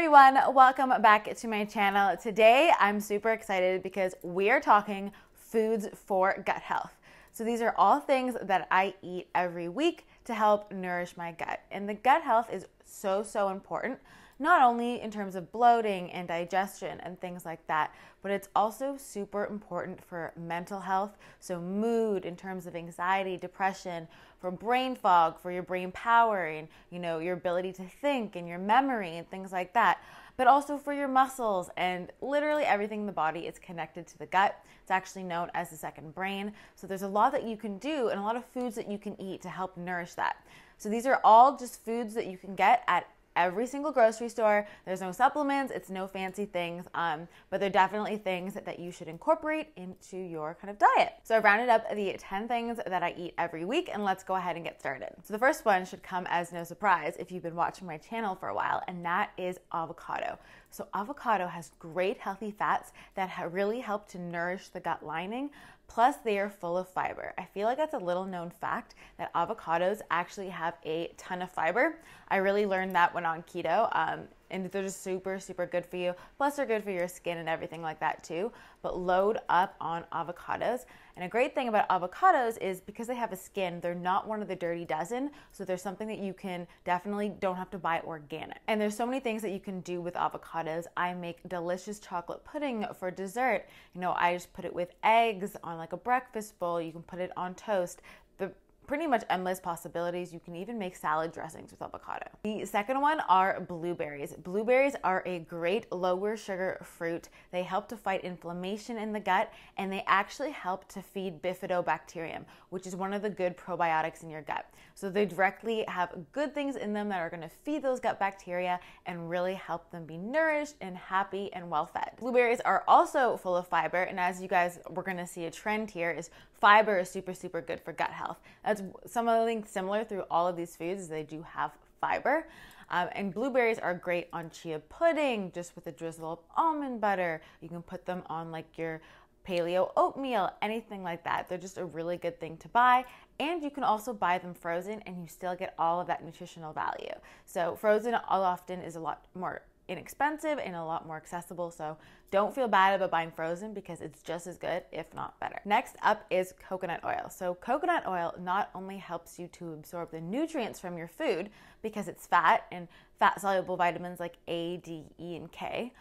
everyone, welcome back to my channel. Today I'm super excited because we are talking foods for gut health. So these are all things that I eat every week to help nourish my gut. And the gut health is so important, not only in terms of bloating and digestion and things like that, but it's also super important for mental health. So mood in terms of anxiety, depression, for brain fog, for your brain power and, your ability to think and your memory and things like that, but also for your muscles and literally everything in the body is connected to the gut. It's actually known as the second brain. So there's a lot that you can do and a lot of foods that you can eat to help nourish that. So these are all just foods that you can get at every single grocery store. There's no supplements, it's no fancy things, but they're definitely things that you should incorporate into your kind of diet. So I've rounded up the 10 things that I eat every week, and let's go ahead and get started. So the first one should come as no surprise if you've been watching my channel for a while, and that is avocado. So avocado has great healthy fats that really help to nourish the gut lining. Plus, they are full of fiber. I feel like that's a little known fact that avocados actually have a ton of fiber. I really learned that when on keto, and they're just super good for you. Plus, they're good for your skin and everything like that too. But load up on avocados. And a great thing about avocados is because they have a skin, they're not one of the dirty dozen. So there's something that you can definitely don't have to buy organic. And there's so many things that you can do with avocados. I make delicious chocolate pudding for dessert. I just put it with eggs on like a breakfast bowl. You can put it on toast. Pretty much endless possibilities. You can even make salad dressings with avocado. The second one are blueberries. Blueberries are a great lower sugar fruit. They help to fight inflammation in the gut, and they actually help to feed bifidobacterium, which is one of the good probiotics in your gut. So they directly have good things in them that are going to feed those gut bacteria and really help them be nourished and happy and well fed. Blueberries are also full of fiber, and as you guys, we're going to see a trend here is fiber is super good for gut health. That's something similar through all of these foods is they do have fiber. And blueberries are great on chia pudding, just with a drizzle of almond butter. You can put them on like your paleo oatmeal, anything like that. They're just a really good thing to buy. And you can also buy them frozen and you still get all of that nutritional value. So frozen often is a lot more inexpensive and a lot more accessible, so don't feel bad about buying frozen because it's just as good, if not better. Next up is coconut oil. So coconut oil not only helps you to absorb the nutrients from your food because it's fat, and fat-soluble vitamins like A, D, E, and K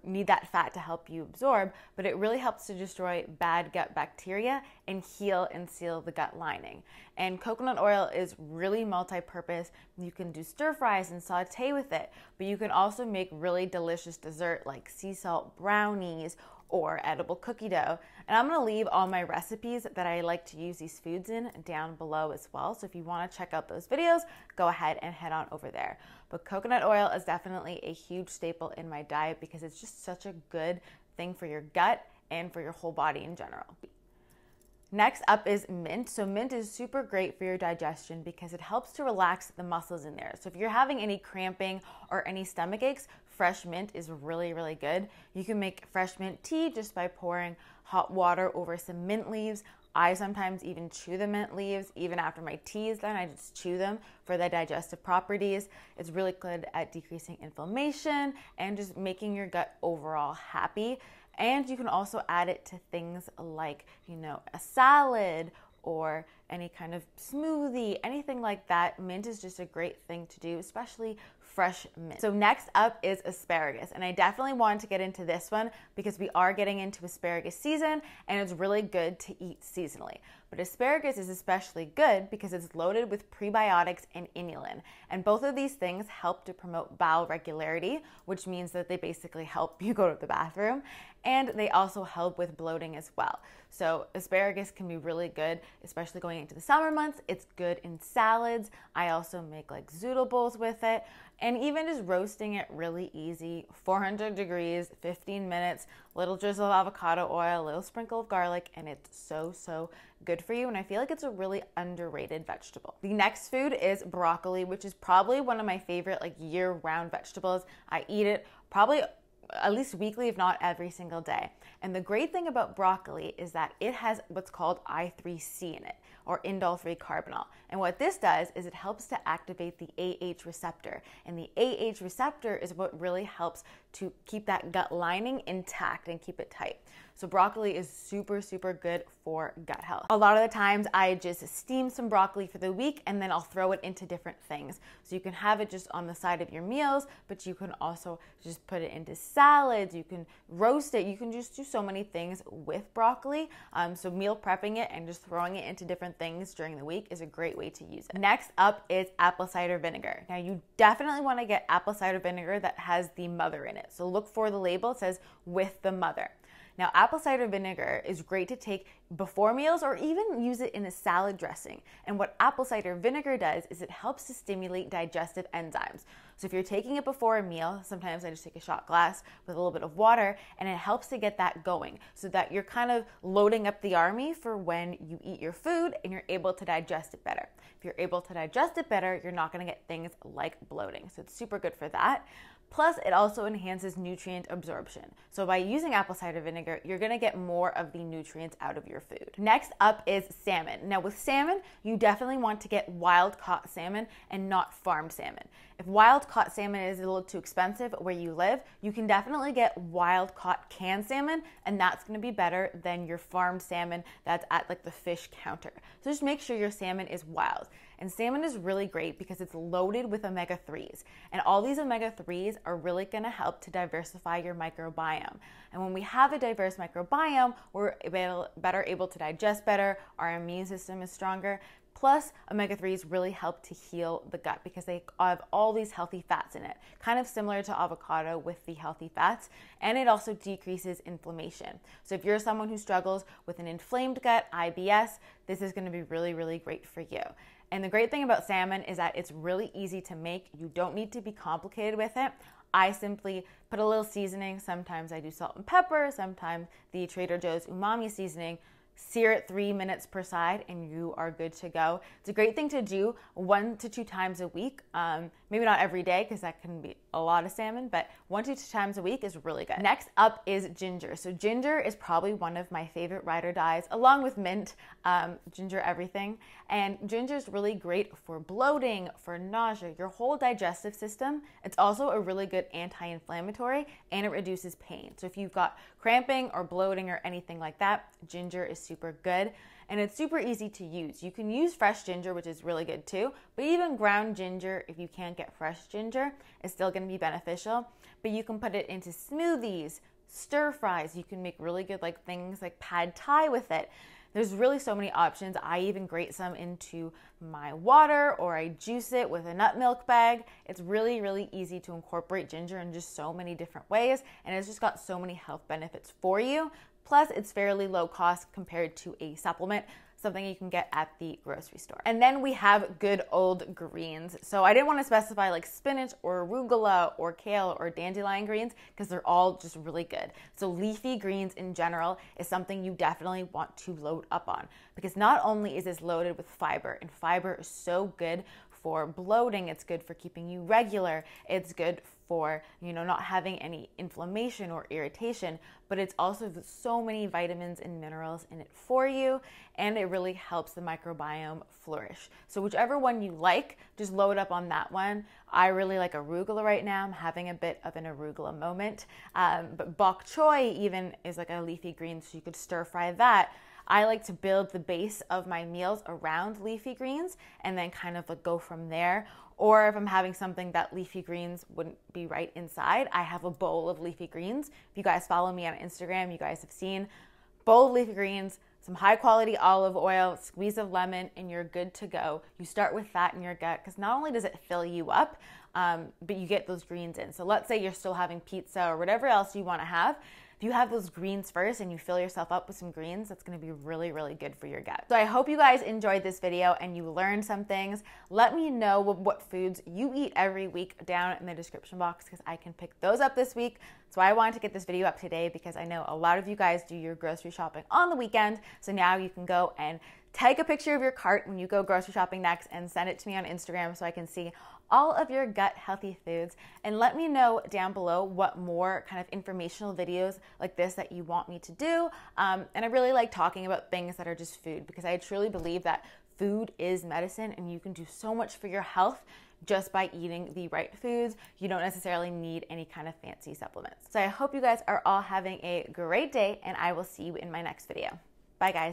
need that fat to help you absorb, but it really helps to destroy bad gut bacteria and heal and seal the gut lining. And coconut oil is really multi-purpose. You can do stir fries and saute with it, but you can also make really delicious dessert like sea salt brownies or edible cookie dough. And I'm gonna leave all my recipes that I like to use these foods in down below as well. So if you wanna check out those videos, go ahead and head on over there. But coconut oil is definitely a huge staple in my diet because it's just such a good thing for your gut and for your whole body in general. Next up is mint. So mint is super great for your digestion because it helps to relax the muscles in there. So if you're having any cramping or any stomach aches, fresh mint is really good. You can make fresh mint tea just by pouring hot water over some mint leaves. I sometimes even chew the mint leaves. Even after my tea is done, I just chew them for the digestive properties. It's really good at decreasing inflammation and just making your gut overall happy. And you can also add it to things like, a salad or any kind of smoothie, anything like that. Mint is just a great thing to do, especially fresh mint. So next up is asparagus. And I definitely wanted to get into this one because we are getting into asparagus season and it's really good to eat seasonally. But asparagus is especially good because it's loaded with prebiotics and inulin. And both of these things help to promote bowel regularity, which means that they basically help you go to the bathroom. And they also help with bloating as well. So asparagus can be really good, especially going into the summer months. It's good in salads. I also make like zoodle bowls with it. And even just roasting it really easy, 400 degrees, 15 minutes, little drizzle of avocado oil, a little sprinkle of garlic, and it's so good for you. And I feel like it's a really underrated vegetable. The next food is broccoli, which is probably one of my favorite like year-round vegetables. I eat it probably at least weekly, if not every single day. And the great thing about broccoli is that it has what's called I3C in it, or indole-3 carbonyl. And what this does is it helps to activate the AH receptor. And the AH receptor is what really helps to keep that gut lining intact and keep it tight. So broccoli is super, super good for gut health. A lot of the times I just steam some broccoli for the week and then I'll throw it into different things. So you can have it just on the side of your meals, but you can also just put it into salads, you can roast it, you can just do so many things with broccoli. So meal prepping it and just throwing it into different things during the week is a great way to use it. Next up is apple cider vinegar. Now you definitely want to get apple cider vinegar that has the mother in it. So look for the label, it says with the mother. Now, apple cider vinegar is great to take before meals or even use it in a salad dressing. And what apple cider vinegar does is it helps to stimulate digestive enzymes. So if you're taking it before a meal, sometimes I just take a shot glass with a little bit of water, and it helps to get that going so that you're kind of loading up the army for when you eat your food and you're able to digest it better. If you're able to digest it better, you're not going to get things like bloating. So it's super good for that. Plus, it also enhances nutrient absorption. So by using apple cider vinegar, you're gonna get more of the nutrients out of your food. Next up is salmon. Now with salmon, you definitely want to get wild caught salmon and not farmed salmon. If wild caught salmon is a little too expensive where you live, you can definitely get wild caught canned salmon, and that's gonna be better than your farmed salmon that's at like the fish counter. So just make sure your salmon is wild. And salmon is really great because it's loaded with omega-3s. And all these omega-3s are really gonna help to diversify your microbiome. And when we have a diverse microbiome, we're better able to digest better, our immune system is stronger. Plus, omega-3s really help to heal the gut because they have all these healthy fats in it, kind of similar to avocado with the healthy fats, and it also decreases inflammation. So if you're someone who struggles with an inflamed gut, IBS, this is gonna be really, really great for you. And the great thing about salmon is that it's really easy to make. You don't need to be complicated with it. I simply put a little seasoning. Sometimes I do salt and pepper, sometimes the Trader Joe's umami seasoning. Sear it 3 minutes per side and you are good to go. It's a great thing to do 1 to 2 times a week. Maybe not every day because that can be a lot of salmon, but 1 to 2 times a week is really good. Next up is ginger. So ginger is probably one of my favorite ride or dies, along with mint, ginger everything. And ginger is really great for bloating, for nausea, your whole digestive system. It's also a really good anti-inflammatory and it reduces pain. So if you've got cramping or bloating or anything like that, ginger is super good. And it's super easy to use. You can use fresh ginger, which is really good too, but even ground ginger, if you can't get fresh ginger, is still gonna be beneficial. But you can put it into smoothies, stir fries. You can make really good like things like pad thai with it. There's really so many options. I even grate some into my water or I juice it with a nut milk bag. It's really, really easy to incorporate ginger in just so many different ways, and it's just got so many health benefits for you. Plus, it's fairly low cost compared to a supplement, something you can get at the grocery store. And then we have good old greens. So I didn't want to specify like spinach or arugula or kale or dandelion greens because they're all just really good. So leafy greens in general is something you definitely want to load up on because not only is this loaded with fiber, and fiber is so good for bloating, it's good for keeping you regular, it's good for, not having any inflammation or irritation, but it's also so many vitamins and minerals in it for you, and it really helps the microbiome flourish. So whichever one you like, just load up on that one. I really like arugula right now. I'm having a bit of an arugula moment, but bok choy even is like a leafy green, so you could stir fry that. I like to build the base of my meals around leafy greens and then kind of like go from there. Or if I'm having something that leafy greens wouldn't be right inside, I have a bowl of leafy greens. If you guys follow me on Instagram, you guys have seen bowl of leafy greens, some high quality olive oil, squeeze of lemon, and you're good to go. You start with that in your gut because not only does it fill you up, but you get those greens in. So let's say you're still having pizza or whatever else you want to have. If you have those greens first and you fill yourself up with some greens, that's going to be really, really good for your gut. So I hope you guys enjoyed this video and you learned some things. Let me know what foods you eat every week down in the description box because I can pick those up this week. So I wanted to get this video up today because I know a lot of you guys do your grocery shopping on the weekend. So now you can go and Take a picture of your cart when you go grocery shopping next and send it to me on Instagram so I can see all of your gut healthy foods. And let me know down below what more kind of informational videos like this that you want me to do. And I really like talking about things that are just food, because I truly believe that food is medicine and you can do so much for your health just by eating the right foods. You don't necessarily need any kind of fancy supplements. So I hope you guys are all having a great day, and I will see you in my next video. Bye guys.